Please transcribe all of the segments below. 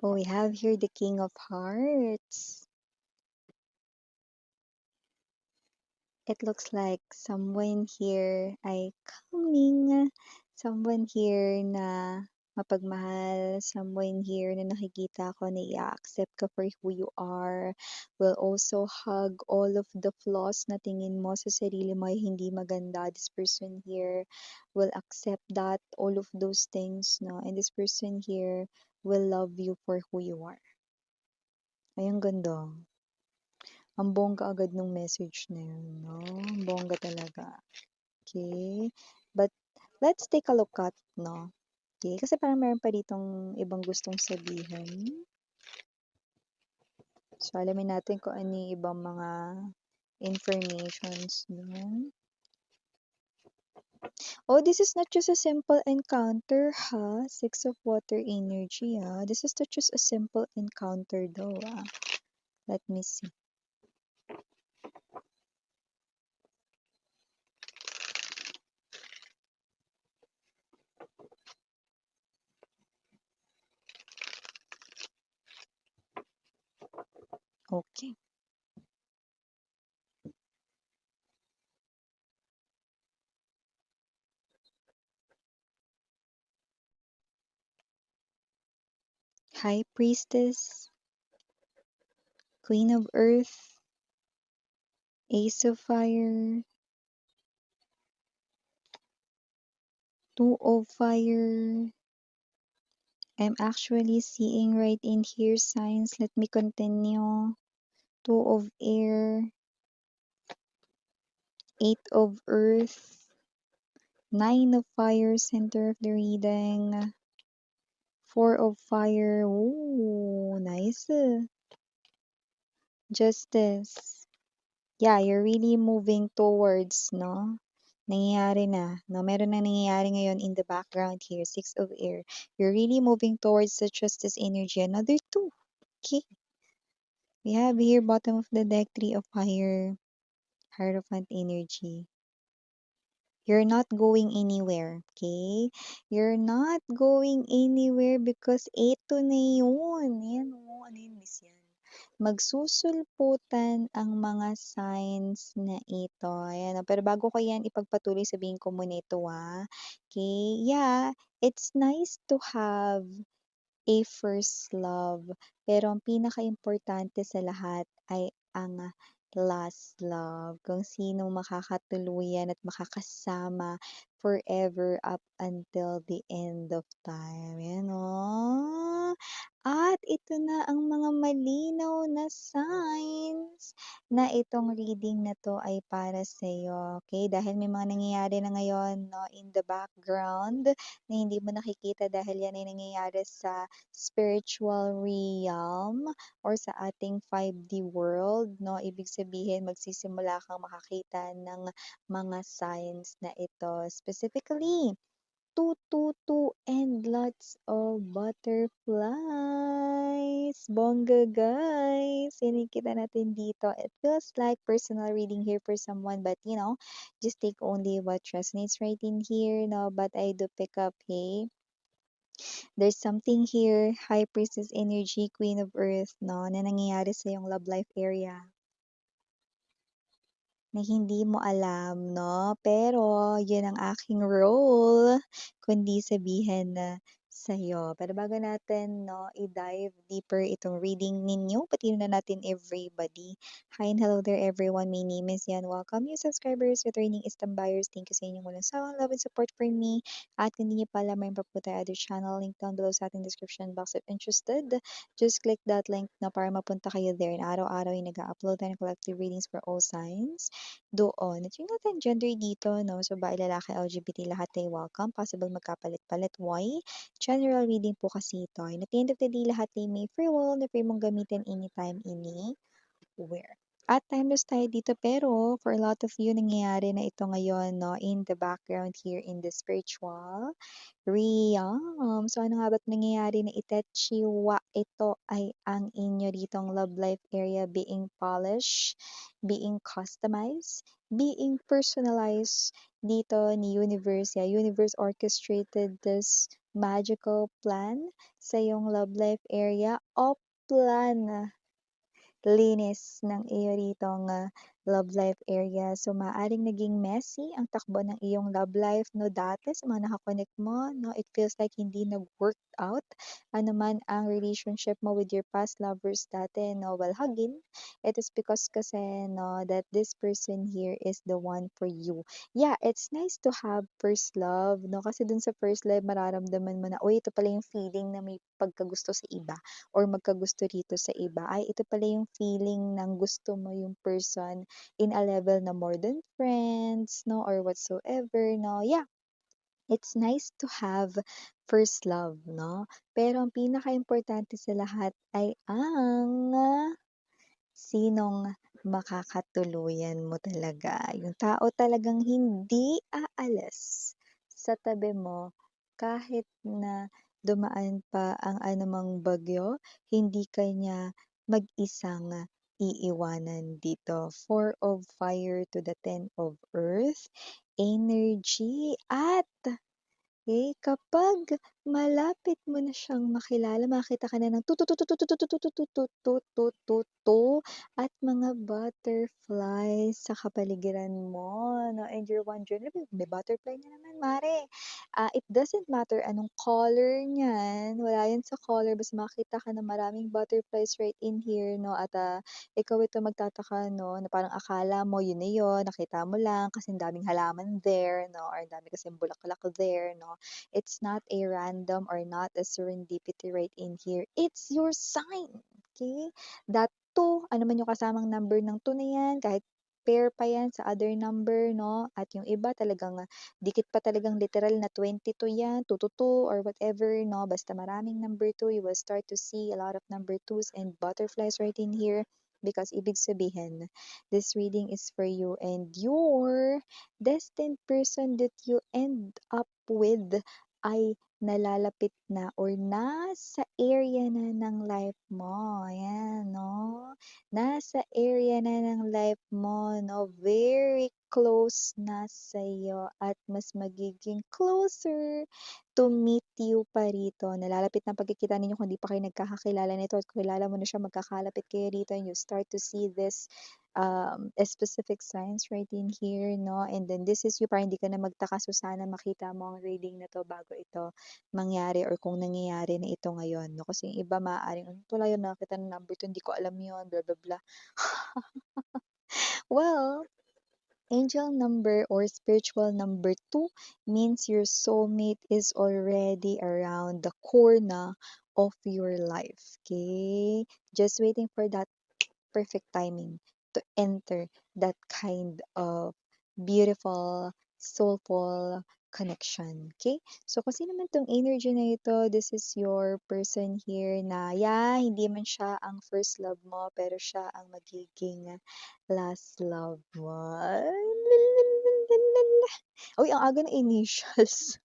Oh, we have here the King of Hearts. It looks like someone here ay coming. Someone here na mapagmahal. Someone here na nakikita ko na i-accept ka for who you are. Will also hug all of the flaws na tingin mo sa sarili mo ay hindi maganda. This person here will accept that, all of those things, no? And this person here will love you for who you are. Ay, ang ganda. Ang bongga agad nung message na yun, no? Ang bongga talaga. Okay? But, let's take a look at, no? Okay? Kasi parang meron pa ditong ibang gustong sabihin. So, alamin natin kung ano yung ibang mga informations nun. Oh, this is not just a simple encounter, ha? Six of Water energy, ha? This is not just a simple encounter, though, ah. Let me see. Okay. High Priestess, Queen of Earth, Ace of Fire, Two of Fire. I'm actually seeing right in here signs. Let me continue. Two of Air, Eight of Earth, Nine of Fire, center of the reading, Four of Fire. Ooh, nice. Justice. Yeah, you're really moving towards, no? Nangyayari na, no? Meron na nangyayari ngayon in the background here. Six of Air. You're really moving towards the justice energy. Another two. Okay. We have here bottom of the deck, Three of Fire, Hierophant energy. You're not going anywhere, okay? You're not going anywhere because eto na yun. Yan o, ano yun, miss yan. Magsusulputan ang mga signs na ito. Ayan, pero bago ko yan ipagpatuloy, sabihin ko muna ito, okay? Yeah, it's nice to have a first love. Pero ang pinaka-importante sa lahat ay ang last love. Kung sino makakatuluyan at makakasama forever up until the end of time. Yan o. At ito na ang mga malinaw na signs na itong reading na to ay para sa iyo. Okay? Dahil may mga nangyayari na ngayon, no, in the background na hindi mo nakikita dahil yan ay nangyayari sa spiritual realm or sa ating 5D world, no? Ibig sabihin, magsisimula kang makakita ng mga signs na ito. Specifically, 222 and lots of butterflies. Bongga, guys. Yan yung kita natin dito. It feels like personal reading here for someone, but just take only what resonates right in here, no? But I do pick up, hey, there's something here, High Priestess energy, Queen of Earth, no, na nangyayari sa iyong love life area na hindi mo alam, no? Pero, yun ang aking role, kundi sabihin na sa'yo. Pero bago natin, no, i-dive deeper itong reading ninyo, pati na natin everybody. Hi and hello there everyone, my name is Yan. Welcome new subscribers, returning Istam buyers. Thank you sa inyong walang sawang love and support for me. At kung hindi niyo pa alam, mayroon pa po tayo other channel, link down below sa ating description box if interested. Just click that link na para mapunta kayo there. Na araw-araw yung nag-upload tayo ng collective readings for all signs doon. At yung natin gender dito, no? So, babae, lalaki, LGBT, lahat ay welcome. Possible magkapalit-palit. Why? General reading po kasi ito. And at the end of the day, lahat ay may free will na free mong gamitin anytime, anywhere. At timeless tayo dito, pero for a lot of you, nangyayari na ito ngayon, no? In the background here in the spiritual realm. So, ano nga ba't nangyayari na itechiwa? Ito ay ang inyo ditong love life area being polished, being customized, being personalized dito ni Universe. Yeah, Universe orchestrated this magical plan sa iyong love life area o plan linis ng iyo ritong, love life area. So, maaaring naging messy ang takbo ng iyong love life 'no, dati sa mga naka-connect mo 'no, it feels like hindi nag-worked out ano man ang relationship mo with your past lovers dati 'no. Well, again, it is because kasi 'no, that this person here is the one for you. Yeah, it's nice to have first love 'no, kasi dun sa first love mararamdaman mo na, "Uy, ito pala yung feeling na may pagkagusto sa iba." Or magkagusto rito sa iba, ay ito pala yung feeling ng gusto mo yung person in a level na more than friends, no, or whatsoever, no. Yeah, it's nice to have first love, no? Pero ang pinaka-importante sa lahat ay ang sinong makakatuluyan mo talaga. Yung tao talagang hindi aalis sa tabi mo kahit na dumaan pa ang anumang bagyo, hindi kanya mag-isang iiwanan dito. 4 of fire to the 10 of earth, energy at kapag malapit mo na siyang makilala, makakita ka na ng tu at mga butterflies sa kapaligiran mo 'no, and you're wondering, "Ano may butterfly na naman mare?" It doesn't matter anong color niyan, wala 'yan sa color basta makakita ka ng maraming butterflies right in here 'no, at, ikaw ito magtataka 'no, na parang akala mo yun na yun, nakita mo lang kasi ang daming halaman there 'no, or ang dami kasing bulaklak there 'no. It's not a random or not a serendipity right in here. It's your sign. Okay? That 2, ano man yung kasamang number ng 2 na yan, kahit pair pa yan sa other number, no? At yung iba talagang dikit pa talagang literal na 22 yan, 2 to 2 or whatever, no? Basta maraming number 2, you will start to see a lot of number 2s and butterflies right in here because ibig sabihin, this reading is for you and your destined person that you end up with ay nalalapit na or nasa area na ng life mo, ayan 'no. Nasa area na ng life mo 'no, very close na sa'yo at mas magiging closer to meet you pa rito. Nalalapit na ang pagkikita ninyo kung di pa kayo nagkakakilala nito at kung kilala mo na siya magkakalapit kayo rito and you start to see this specific signs right in here, no? And then this is you para hindi ka na magtaka. So sana makita mo ang reading na to bago ito mangyari or kung nangyayari na ito ngayon, no? Kasi yung iba maaaring, ano wala yun, nakita ng number 2, hindi ko alam yun, blah, blah, blah. Well, angel number or spiritual number 2 means your soulmate is already around the corner of your life. Okay? Just waiting for that perfect timing to enter that kind of beautiful, soulful connection. Okay? So, kasi naman tong energy na ito, this is your person here na, yeah, hindi man siya ang first love mo, pero siya ang magiging last love mo. Uy, ang aga ng initials.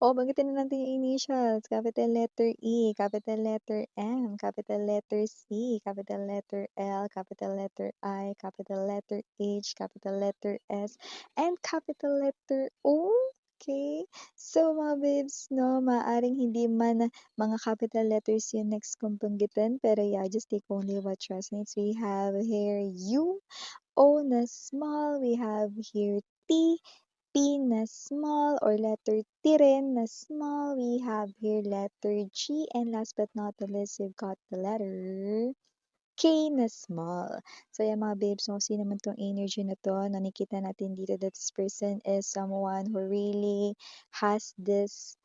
Banggitin na natin yung initials. Capital letter E, capital letter M, capital letter C, capital letter L, capital letter I, capital letter H, capital letter S, and capital letter O. Okay? So, mga babes, no, maaaring hindi man mga capital letters yung next kong banggitin, pero yeah, just take only what resonates. We have here U, O na small, we have here T, P na small or letter T rin na small. We have here letter G and last but not the least, we've got the letter K na small. So yan mga babes, kung sino man tong energy na to, nakikita natin dito that this person is someone who really has this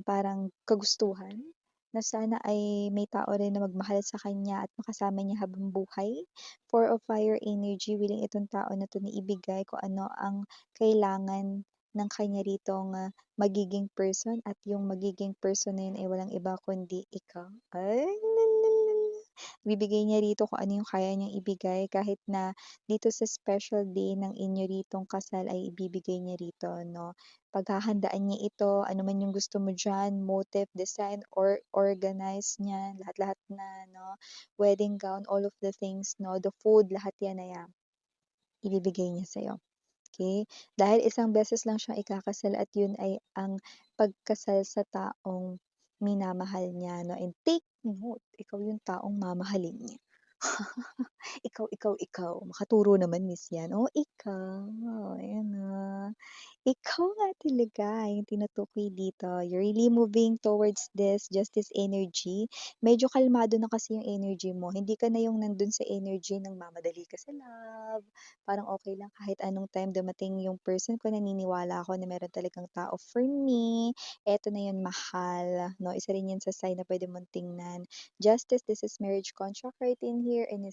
parang kagustuhan na sana ay may tao rin na magmahal sa kanya at makasama niya habang buhay. 4 of fire energy, willing itong tao na 'to na ibigay kung ano ang kailangan ng kanya ritong, magiging person at yung magiging person na yun ay walang iba kundi ikaw. Ay, ibibigay niya rito kung ano yung kaya niyang ibigay kahit na dito sa special day ng inyo ritong kasal ay ibibigay niya rito 'no. Paghahandaan niya ito, ano man yung gusto mo diyan, motif, design, or organize niyan, lahat-lahat na 'no, wedding gown, all of the things 'no, the food, lahat yan ay, ibibigay niya sa'yo. okey? Dahil isang beses lang siyang ikakasal at yun ay ang pagkasal sa taong minamahal niya 'no, and take note, ikaw yung taong mamahalin niya. Ikaw, makaturo naman Miss yan. Oh, ikaw, ayan na. Ikaw nga talaga yung tinutukoy dito. You're really moving towards this justice energy. Medyo kalmado na kasi yung energy mo. Hindi ka na yung nandun sa energy ng mamadali ka sa love. Parang okay lang kahit anong time dumating yung person ko, naniniwala ako na meron talagang tao for me. Eto na yun, mahal. No? Isa rin yun sa sign na pwede mong tingnan. Justice, this is marriage contract right in here. And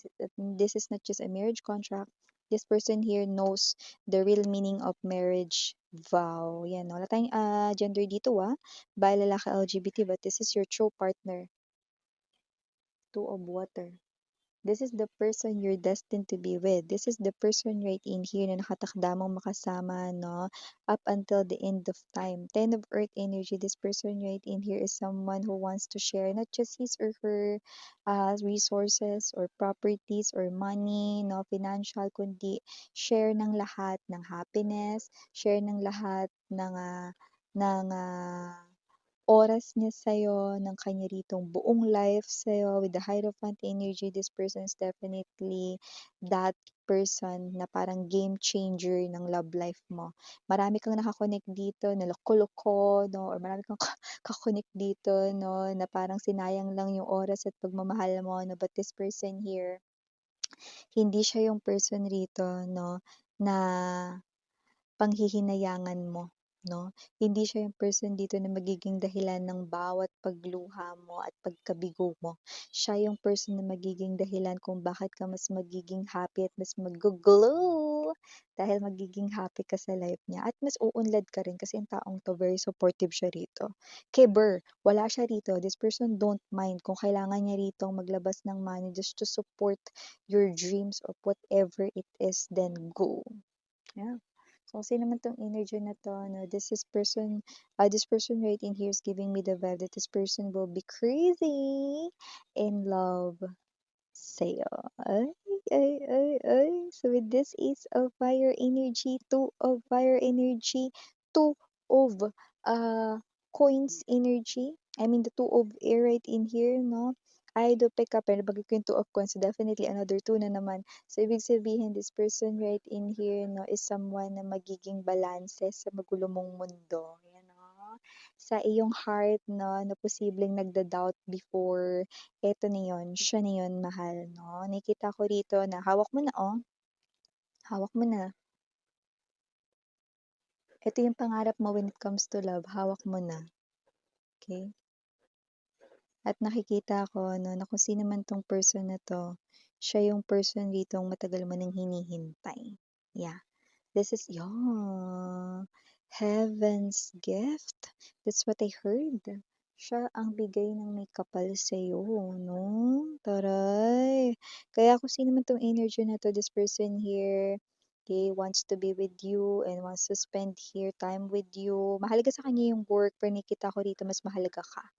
this is not just a marriage contract. This person here knows the real meaning of marriage vow. Yan, wala tayong gender dito Bi, lalaki, LGBT, but this is your true partner. Two of water. This is the person you're destined to be with. This is the person right in here na nakatakda mong makasama, no? Up until the end of time. Ten of Earth energy. This person right in here is someone who wants to share not just his or her resources or properties or money, no? Financial, kundi share ng lahat ng happiness, share ng lahat ng oras niya sa'yo, ng kanya ritong buong life sa'yo with the Hierophant energy. This person is definitely that person na parang game changer ng love life mo. Marami kang naka-connect dito na loko-loko, no? Or marami kang ka-connect dito, no? Na parang sinayang lang yung oras at pagmamahal mo, no? But this person here, hindi siya yung person rito, no? Na panghihinayangan mo, 'no? Hindi siya yung person dito na magiging dahilan ng bawat pagluha mo at pagkabigo mo. Siya yung person na magiging dahilan kung bakit ka mas magiging happy at mas maggo-glow dahil magiging happy ka sa life niya at mas uunlad ka rin kasi yung taong 'to very supportive siya rito. Giver, wala siya rito. This person don't mind kung kailangan niya ritong maglabas ng money just to support your dreams of whatever it is, then go. Yeah. So, sino naman 'tong energy na 'to, no, this person right in here is giving me the vibe that this person will be crazy in love sa'yo. Ay, ay. So, with this Ace of Fire energy, Two of Fire energy, Two of Coins energy, I mean the Two of Air right in here, no? I do pick up, pero bagay ko yung Two of Coins, so definitely another two na naman. So, ibig sabihin, this person right in here, no, is someone na magiging balanse sa magulo mong mundo. Yan, no? Sa iyong heart, no, na posibleng nagda-doubt before, eto na yun, siya na yun, mahal, no? Nakikita ko rito na hawak mo na, oh. Hawak mo na. Ito yung pangarap mo when it comes to love, hawak mo na. Okay? At nakikita ko, no, na kung sino man tong person na to, siya yung person dito matagal mo nang hinihintay. Yeah. This is, yeah, heaven's gift. That's what I heard. Siya ang bigay ng may kapal sa'yo, no? Taray! Kaya kung sino man tong energy na to, this person here, okay, wants to be with you and wants to spend here time with you. Mahalaga sa kanya yung work, pero nakita ko rito mas mahalaga ka.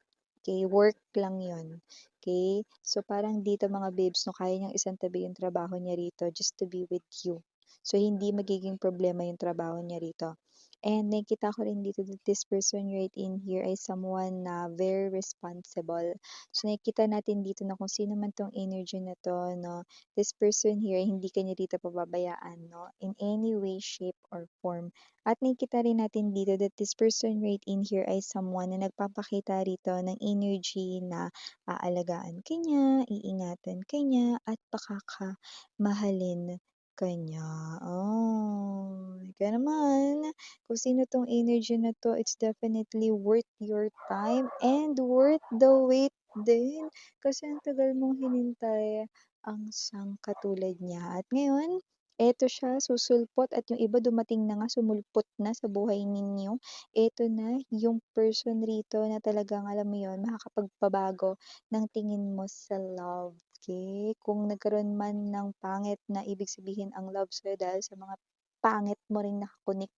Okay, work lang yon. Okay? So, parang dito mga babes, no, kaya niyang isantabi yung trabaho niya rito just to be with you. So, hindi magiging problema yung trabaho niya rito. And nakita ko rin dito that this person right in here ay someone na very responsible. So, nakikita natin dito na kung sino man tong energy na to, no, this person here, hindi kanya dito pababayaan, no, in any way, shape, or form. At nakikita rin natin dito that this person right in here ay someone na nagpapakita rito ng energy na aalagaan ka niya, iingatan ka niya, at pakakamahalin ka niya. Oh, kaya naman, kung sino tong energy na to, it's definitely worth your time and worth the wait din. Kasi ang tagal mong hinintay ang isang katulad niya. At ngayon, eto siya, susulpot at yung iba dumating na nga, sumulpot na sa buhay ninyo. Eto na yung person rito na talagang alam mo yun, makakapagpabago ng tingin mo sa love. Okay? Kung nagkaroon man ng pangit na ibig sabihin ang love sa'yo dahil sa mga pangit mo ring nakakunik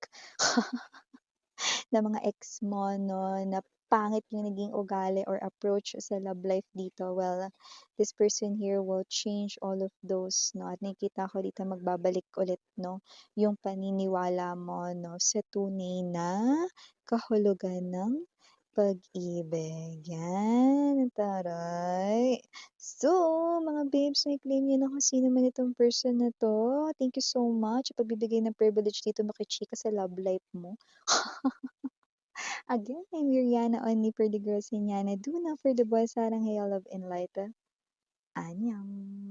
na mga ex mo, no, na pangit yung naging ugali or approach sa love life dito, well, this person here will change all of those 'no, at nakikita ko dito magbabalik ulit 'no, yung paniniwala mo 'no, sa tunay na kahulugan ng pag-ibig, 'yan, taray. So, mga babes, na-claim niyo na kung sino man itong person na 'to. Thank you so much sa pagbibigay ng privilege dito makichika sa love life mo. Again, I'm Yuriana, only for the girls in Yana. Do not for the boys, sarang hey, love and light. Anyang.